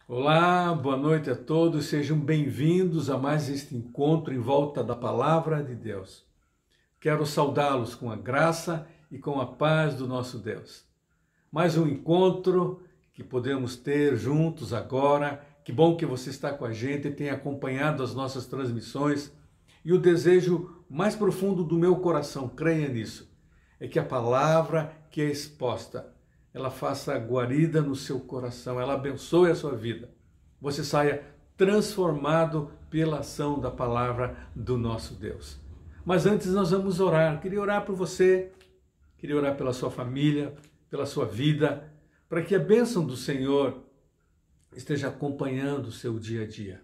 Olá, boa noite a todos, sejam bem-vindos a mais este encontro em volta da Palavra de Deus. Quero saudá-los com a graça e com a paz do nosso Deus. Mais um encontro que podemos ter juntos agora. Que bom que você está com a gente e tem acompanhado as nossas transmissões. E o desejo mais profundo do meu coração, creia nisso, é que a palavra que é exposta ela faça guarida no seu coração, ela abençoe a sua vida. Você saia transformado pela ação da palavra do nosso Deus. Mas antes nós vamos orar. Queria orar por você, queria orar pela sua família, pela sua vida, para que a bênção do Senhor esteja acompanhando o seu dia a dia.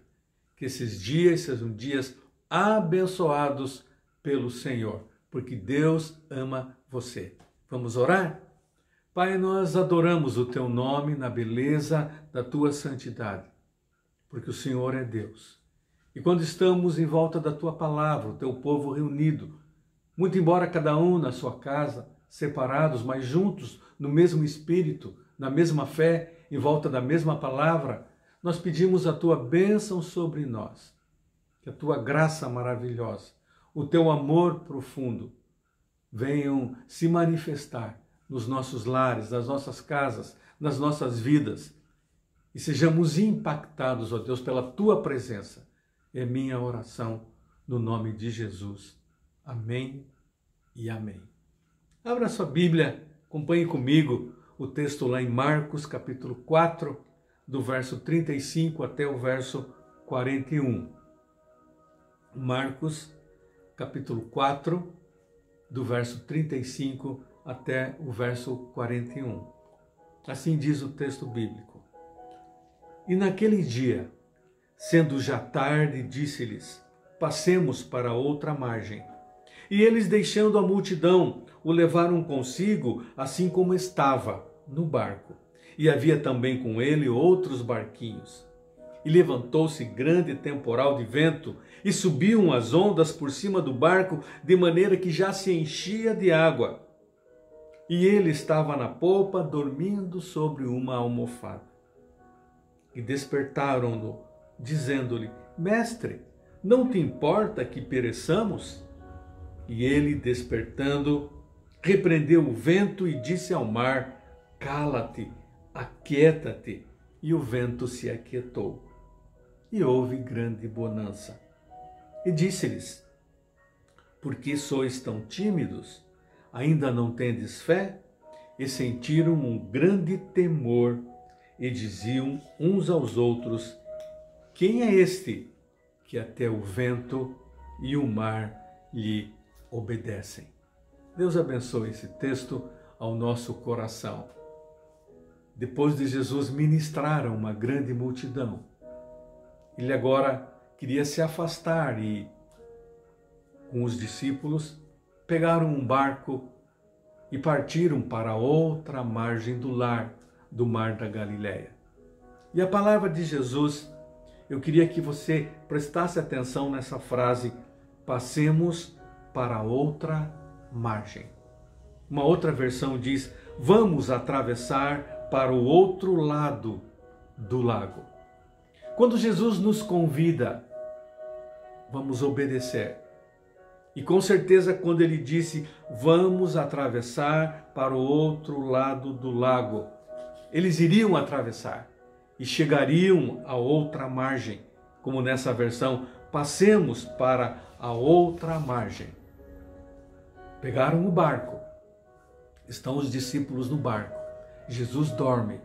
Que esses dias sejam dias abençoados pelo Senhor, porque Deus ama você. Vamos orar? Pai, nós adoramos o Teu nome na beleza da Tua santidade, porque o Senhor é Deus. E quando estamos em volta da Tua palavra, o Teu povo reunido, muito embora cada um na sua casa, separados, mas juntos no mesmo Espírito, na mesma fé, em volta da mesma palavra, nós pedimos a Tua bênção sobre nós, que a Tua graça maravilhosa, o Teu amor profundo venham se manifestar nos nossos lares, nas nossas casas, nas nossas vidas, e sejamos impactados, ó Deus, pela Tua presença. É minha oração no nome de Jesus. Amém e amém. Abra sua Bíblia, acompanhe comigo o texto lá em Marcos, capítulo 4, do verso 35 até o verso 41. Marcos, capítulo 4, do verso 35 até o verso 41. Assim diz o texto bíblico. E naquele dia, sendo já tarde, disse-lhes: passemos para outra margem. E eles, deixando a multidão, o levaram consigo, assim como estava, no barco. E havia também com ele outros barquinhos. E levantou-se grande temporal de vento, e subiam as ondas por cima do barco, de maneira que já se enchia de água. E ele estava na popa, dormindo sobre uma almofada. E despertaram-no, dizendo-lhe: Mestre, não te importa que pereçamos? E ele, despertando, repreendeu o vento e disse ao mar: Cala-te, aquieta-te. E o vento se aquietou. E houve grande bonança. E disse-lhes: Por que sois tão tímidos? Ainda não tendes fé? E sentiram um grande temor, e diziam uns aos outros: Quem é este que até o vento e o mar lhe obedecem? Deus abençoe esse texto ao nosso coração. Depois de Jesus ministrar a uma grande multidão, ele agora queria se afastar e, com os discípulos, pegaram um barco e partiram para outra margem do mar da Galileia. E a palavra de Jesus, eu queria que você prestasse atenção nessa frase: passemos para outra margem. Uma outra versão diz: vamos atravessar para o outro lado do lago. Quando Jesus nos convida, vamos obedecer. E com certeza, quando ele disse: vamos atravessar para o outro lado do lago, eles iriam atravessar e chegariam à outra margem, como nessa versão: passemos para a outra margem. Pegaram o barco, estão os discípulos no barco, Jesus dorme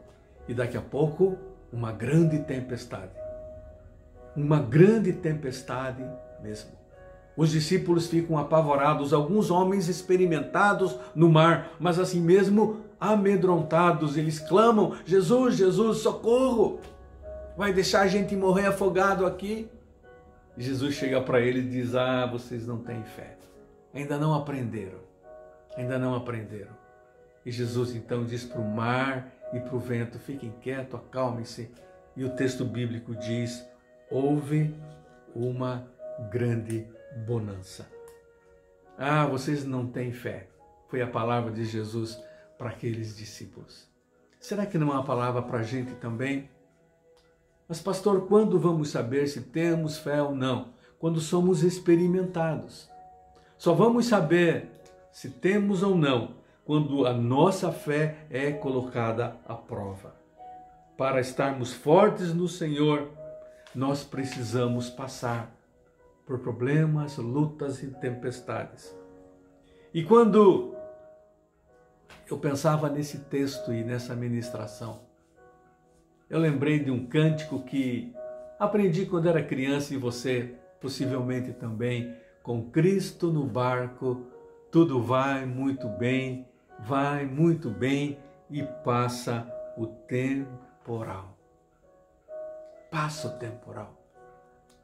e daqui a pouco uma grande tempestade mesmo. Os discípulos ficam apavorados, alguns homens experimentados no mar, mas assim mesmo amedrontados, eles clamam: Jesus, Jesus, socorro! Vai deixar a gente morrer afogado aqui? E Jesus chega para ele e diz: vocês não têm fé, ainda não aprenderam. E Jesus então diz para o mar e para o vento: fiquem quietos, acalmem-se. E o texto bíblico diz: houve uma grande bonança. Vocês não têm fé. Foi a palavra de Jesus para aqueles discípulos. Será que não é uma palavra para a gente também? Mas pastor, quando vamos saber se temos fé ou não? Quando somos experimentados. Só vamos saber se temos ou não quando a nossa fé é colocada à prova. Para estarmos fortes no Senhor, nós precisamos passar por problemas, lutas e tempestades. E quando eu pensava nesse texto e nessa ministração, eu lembrei de um cântico que aprendi quando era criança e você possivelmente também. Com Cristo no barco, tudo vai muito bem e passa o temporal. Passa o temporal.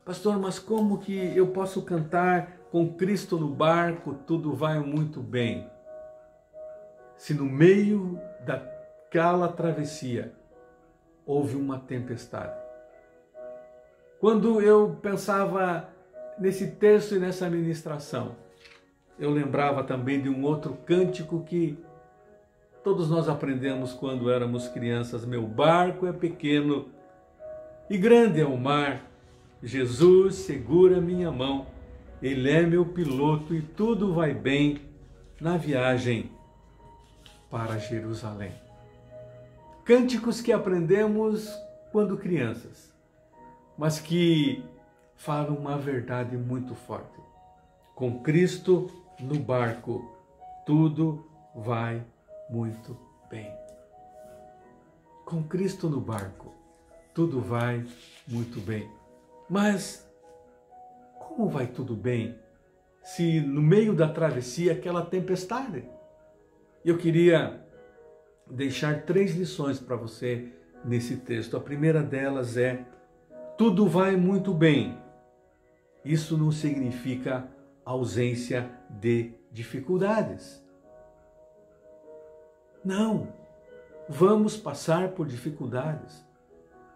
Pastor, mas como que eu posso cantar com Cristo no barco, tudo vai muito bem? Se no meio daquela travessia houve uma tempestade. Quando eu pensava nesse texto e nessa ministração, eu lembrava também de um outro cântico que todos nós aprendemos quando éramos crianças. Meu barco é pequeno e grande é o mar. Jesus segura minha mão, Ele é meu piloto e tudo vai bem na viagem para Jerusalém. Cânticos que aprendemos quando crianças, mas que falam uma verdade muito forte. Com Cristo no barco, tudo vai muito bem. Com Cristo no barco, tudo vai muito bem. Mas como vai tudo bem se no meio da travessia aquela tempestade? Eu queria deixar 3 lições para você nesse texto. A primeira delas é: tudo vai muito bem. Isso não significa ausência de dificuldades. Não, vamos passar por dificuldades.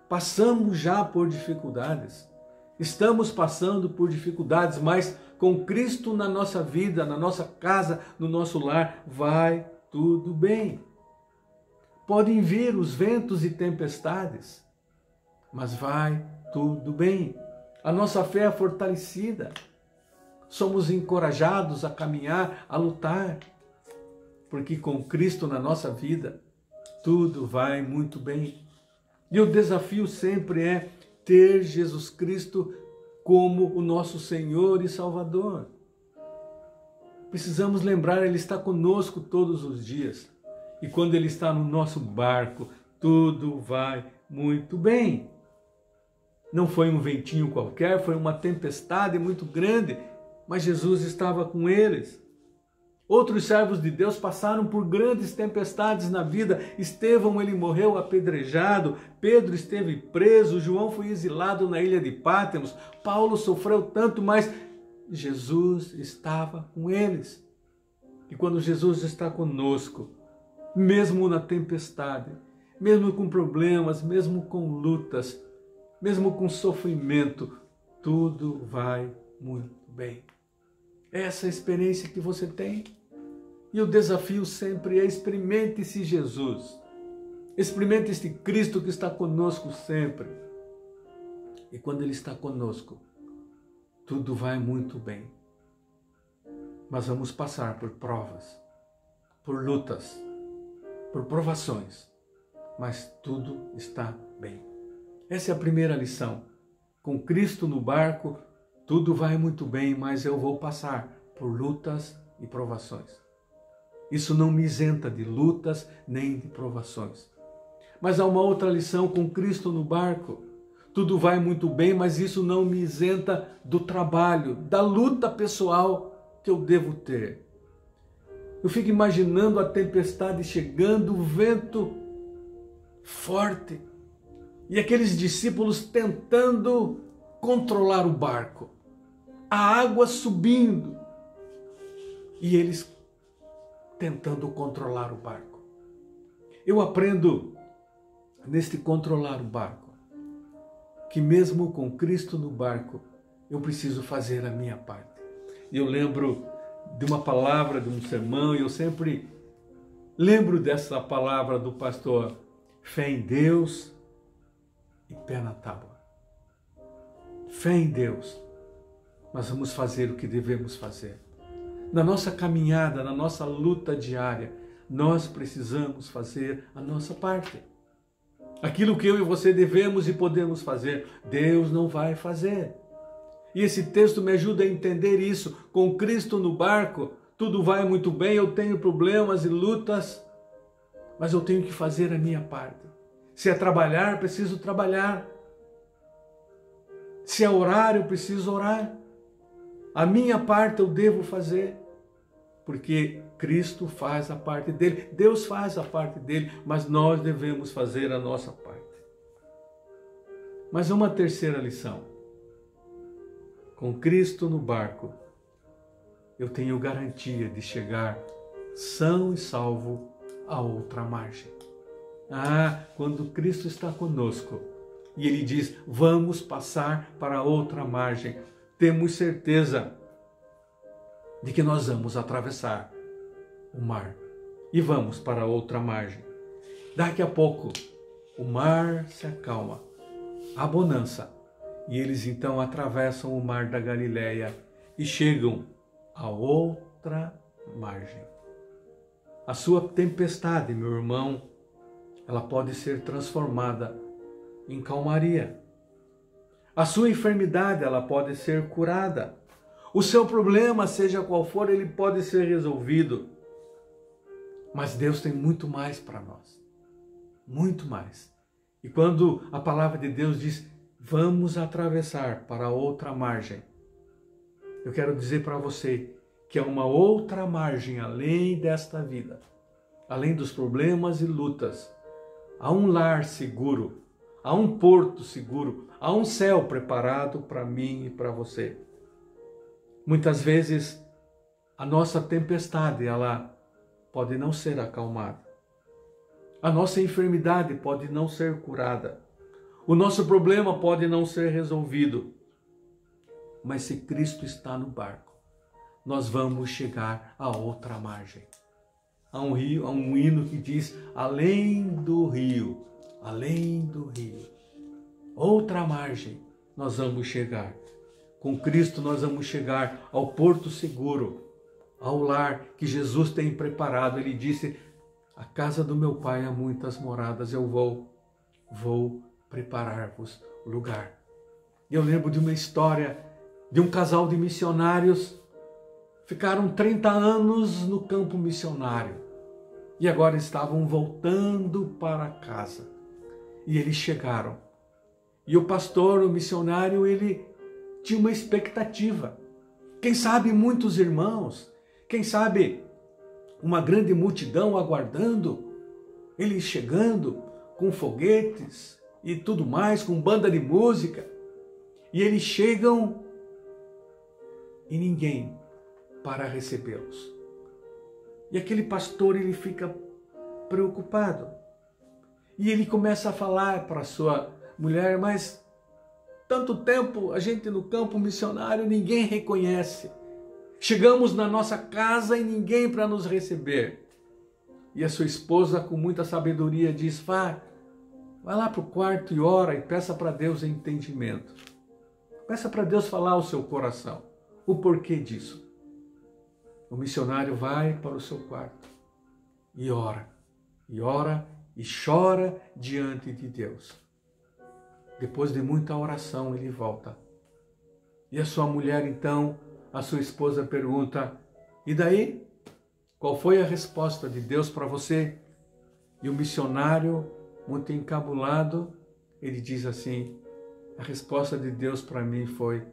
Passamos já por dificuldades. Estamos passando por dificuldades, mas com Cristo na nossa vida, na nossa casa, no nosso lar, vai tudo bem. Podem vir os ventos e tempestades, mas vai tudo bem. A nossa fé é fortalecida. Somos encorajados a caminhar, a lutar, porque com Cristo na nossa vida, tudo vai muito bem. E o desafio sempre é ter Jesus Cristo como o nosso Senhor e Salvador. Precisamos lembrar, Ele está conosco todos os dias. E quando Ele está no nosso barco, tudo vai muito bem. Não foi um ventinho qualquer, foi uma tempestade muito grande, mas Jesus estava com eles. Outros servos de Deus passaram por grandes tempestades na vida. Estevão, ele morreu apedrejado. Pedro esteve preso. João foi exilado na ilha de Pátmos. Paulo sofreu tanto, mas Jesus estava com eles. E quando Jesus está conosco, mesmo na tempestade, mesmo com problemas, mesmo com lutas, mesmo com sofrimento, tudo vai muito bem. Essa é a experiência que você tem. E o desafio sempre é: experimente-se Jesus. Experimente este Cristo que está conosco sempre. E quando Ele está conosco, tudo vai muito bem. Mas vamos passar por provas, por lutas, por provações. Mas tudo está bem. Essa é a primeira lição. Com Cristo no barco, tudo vai muito bem, mas eu vou passar por lutas e provações. Isso não me isenta de lutas nem de provações. Mas há uma outra lição: com Cristo no barco, tudo vai muito bem, mas isso não me isenta do trabalho, da luta pessoal que eu devo ter. Eu fico imaginando a tempestade chegando, o vento forte, e aqueles discípulos tentando controlar o barco. A água subindo e eles tentando controlar o barco. Eu aprendo neste controlar o barco que mesmo com Cristo no barco, eu preciso fazer a minha parte. E eu lembro de uma palavra, de um sermão, e eu sempre lembro dessa palavra do pastor: fé em Deus, e pé na tábua. Fé em Deus. Nós vamos fazer o que devemos fazer. Na nossa caminhada, na nossa luta diária, nós precisamos fazer a nossa parte. Aquilo que eu e você devemos e podemos fazer, Deus não vai fazer. E esse texto me ajuda a entender isso. Com Cristo no barco, tudo vai muito bem, eu tenho problemas e lutas, mas eu tenho que fazer a minha parte. Se é trabalhar, preciso trabalhar. Se é orar, eu preciso orar. A minha parte eu devo fazer, porque Cristo faz a parte dele, Deus faz a parte dele, mas nós devemos fazer a nossa parte. Mas uma terceira lição. Com Cristo no barco, eu tenho garantia de chegar são e salvo a outra margem. Quando Cristo está conosco e Ele diz, vamos passar para outra margem, temos certeza de que nós vamos atravessar o mar e vamos para outra margem. Daqui a pouco, o mar se acalma, há bonança, e eles então atravessam o mar da Galileia e chegam a outra margem. A sua tempestade, meu irmão, ela pode ser transformada em calmaria. A sua enfermidade, ela pode ser curada. O seu problema, seja qual for, ele pode ser resolvido. Mas Deus tem muito mais para nós. Muito mais. E quando a palavra de Deus diz, vamos atravessar para outra margem, eu quero dizer para você que é uma outra margem além desta vida, além dos problemas e lutas. Há um lar seguro, há um porto seguro, há um céu preparado para mim e para você. Muitas vezes a nossa tempestade, ela pode não ser acalmada. A nossa enfermidade pode não ser curada. O nosso problema pode não ser resolvido. Mas se Cristo está no barco, nós vamos chegar a outra margem. Há um hino que diz, além do rio, outra margem, nós vamos chegar. Com Cristo nós vamos chegar ao porto seguro, ao lar que Jesus tem preparado. Ele disse, a casa do meu Pai há muitas moradas, eu vou preparar-vos lugar. E eu lembro de uma história de um casal de missionários, ficaram 30 anos no campo missionário e agora estavam voltando para casa. E eles chegaram. E o pastor, o missionário, ele tinha uma expectativa. Quem sabe muitos irmãos, quem sabe uma grande multidão aguardando, ele chegando com foguetes e tudo mais, com banda de música. E eles chegam e ninguém para recebê-los. E aquele pastor, ele fica preocupado. E ele começa a falar para a sua mulher, mas tanto tempo a gente no campo missionário, ninguém reconhece. Chegamos na nossa casa e ninguém para nos receber. E a sua esposa, com muita sabedoria, diz, vai lá para o quarto e ora e peça para Deus entendimento. Peça para Deus falar ao seu coração o porquê disso. O missionário vai para o seu quarto e ora e chora diante de Deus. Depois de muita oração, ele volta. E a sua mulher, então, a sua esposa pergunta, e daí? Qual foi a resposta de Deus para você? E o missionário, muito encabulado, ele diz assim, a resposta de Deus para mim foi,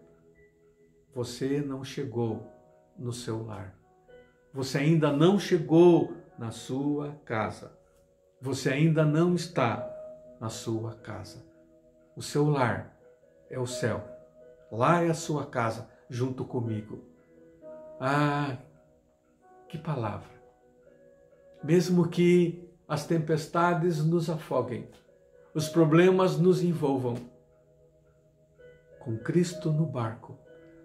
você não chegou no seu lar. Você ainda não chegou na sua casa. Você ainda não está na sua casa. O seu lar é o céu. Lá é a sua casa, junto comigo. Ah, que palavra! Mesmo que as tempestades nos afoguem, os problemas nos envolvam, com Cristo no barco,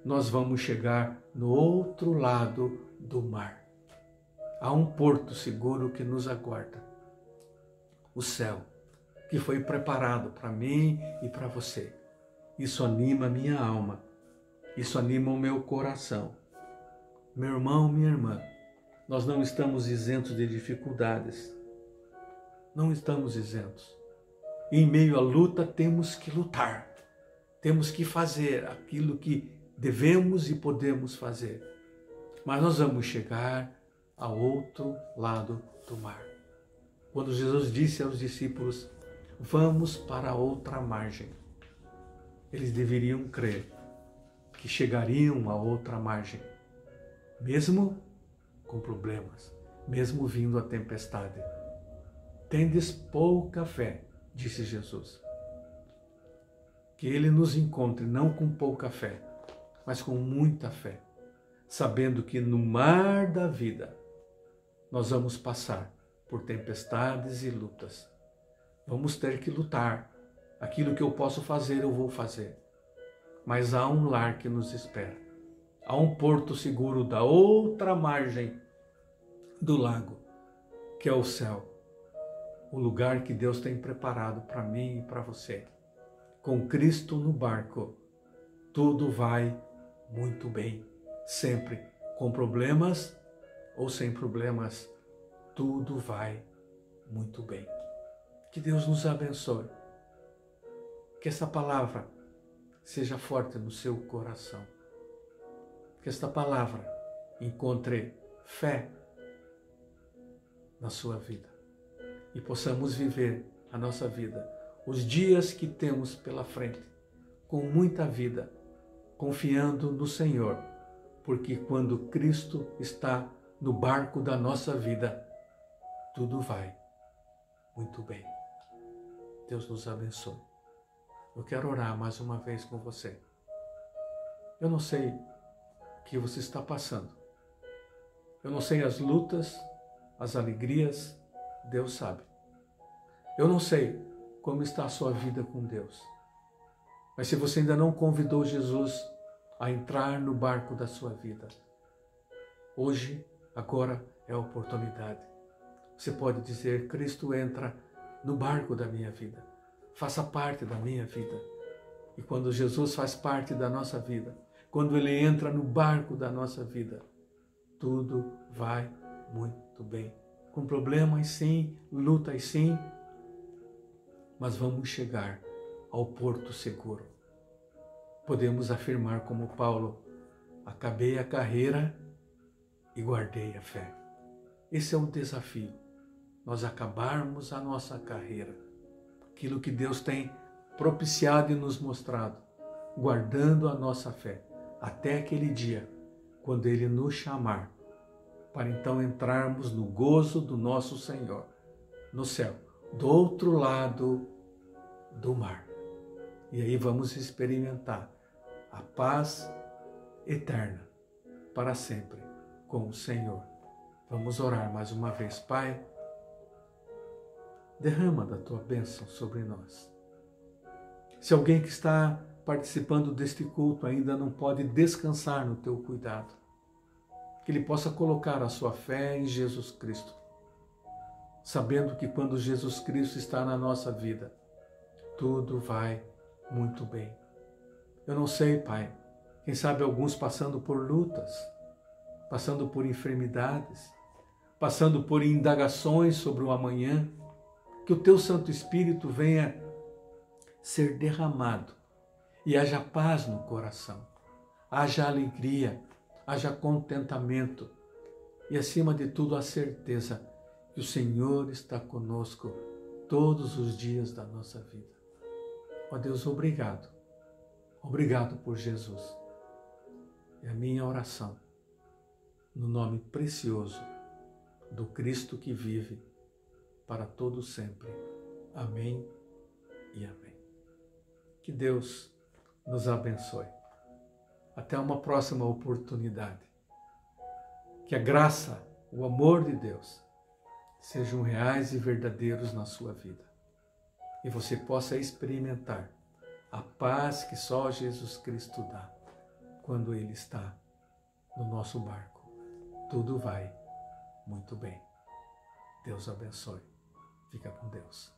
nós vamos chegar no outro lado do mar. Há um porto seguro que nos aguarda. O céu. que foi preparado para mim e para você. Isso anima a minha alma, isso anima o meu coração. Meu irmão, minha irmã, nós não estamos isentos de dificuldades. Não estamos isentos. Em meio à luta, temos que lutar. Temos que fazer aquilo que devemos e podemos fazer. Mas nós vamos chegar ao outro lado do mar. Quando Jesus disse aos discípulos, vamos para outra margem, eles deveriam crer que chegariam a outra margem, mesmo com problemas, mesmo vindo a tempestade. Tendes pouca fé, disse Jesus. Que Ele nos encontre não com pouca fé, mas com muita fé, sabendo que no mar da vida nós vamos passar por tempestades e lutas. Vamos ter que lutar. Aquilo que eu posso fazer, eu vou fazer. Mas há um lar que nos espera. Há um porto seguro da outra margem do lago, que é o céu. O lugar que Deus tem preparado para mim e para você. Com Cristo no barco, tudo vai muito bem. Sempre, com problemas ou sem problemas, tudo vai muito bem. Que Deus nos abençoe. Que essa palavra seja forte no seu coração. Que esta palavra encontre fé na sua vida. E possamos viver a nossa vida, os dias que temos pela frente, com muita vida, confiando no Senhor. Porque quando Cristo está no barco da nossa vida, tudo vai muito bem. Deus nos abençoe. Eu quero orar mais uma vez com você. Eu não sei o que você está passando. Eu não sei as lutas, as alegrias, Deus sabe. Eu não sei como está a sua vida com Deus. Mas se você ainda não convidou Jesus a entrar no barco da sua vida, hoje, agora é a oportunidade. Você pode dizer, Cristo entra no barco da minha vida. Faça parte da minha vida. E quando Jesus faz parte da nossa vida, quando Ele entra no barco da nossa vida, tudo vai muito bem. Com problemas sim, lutas sim, mas vamos chegar ao porto seguro. Podemos afirmar como Paulo, acabei a carreira e guardei a fé. Esse é um desafio, nós acabarmos a nossa carreira, aquilo que Deus tem propiciado e nos mostrado, guardando a nossa fé, até aquele dia, quando Ele nos chamar, para então entrarmos no gozo do nosso Senhor, no céu, do outro lado do mar. E aí vamos experimentar a paz eterna, para sempre, com o Senhor. Vamos orar mais uma vez. Pai, derrama da Tua bênção sobre nós. Se alguém que está participando deste culto ainda não pode descansar no Teu cuidado, que ele possa colocar a sua fé em Jesus Cristo, sabendo que quando Jesus Cristo está na nossa vida, tudo vai muito bem. Eu não sei, Pai, quem sabe alguns passando por lutas, passando por enfermidades, passando por indagações sobre o amanhã, que o Teu Santo Espírito venha ser derramado e haja paz no coração, haja alegria, haja contentamento e, acima de tudo, a certeza que o Senhor está conosco todos os dias da nossa vida. Ó Deus, obrigado. Obrigado por Jesus. É a minha oração, no nome precioso do Cristo que vive para todo sempre. Amém e amém. Que Deus nos abençoe. Até uma próxima oportunidade. Que a graça, o amor de Deus sejam reais e verdadeiros na sua vida. E você possa experimentar a paz que só Jesus Cristo dá quando Ele está no nosso barco. Tudo vai muito bem. Deus abençoe. Fica com Deus.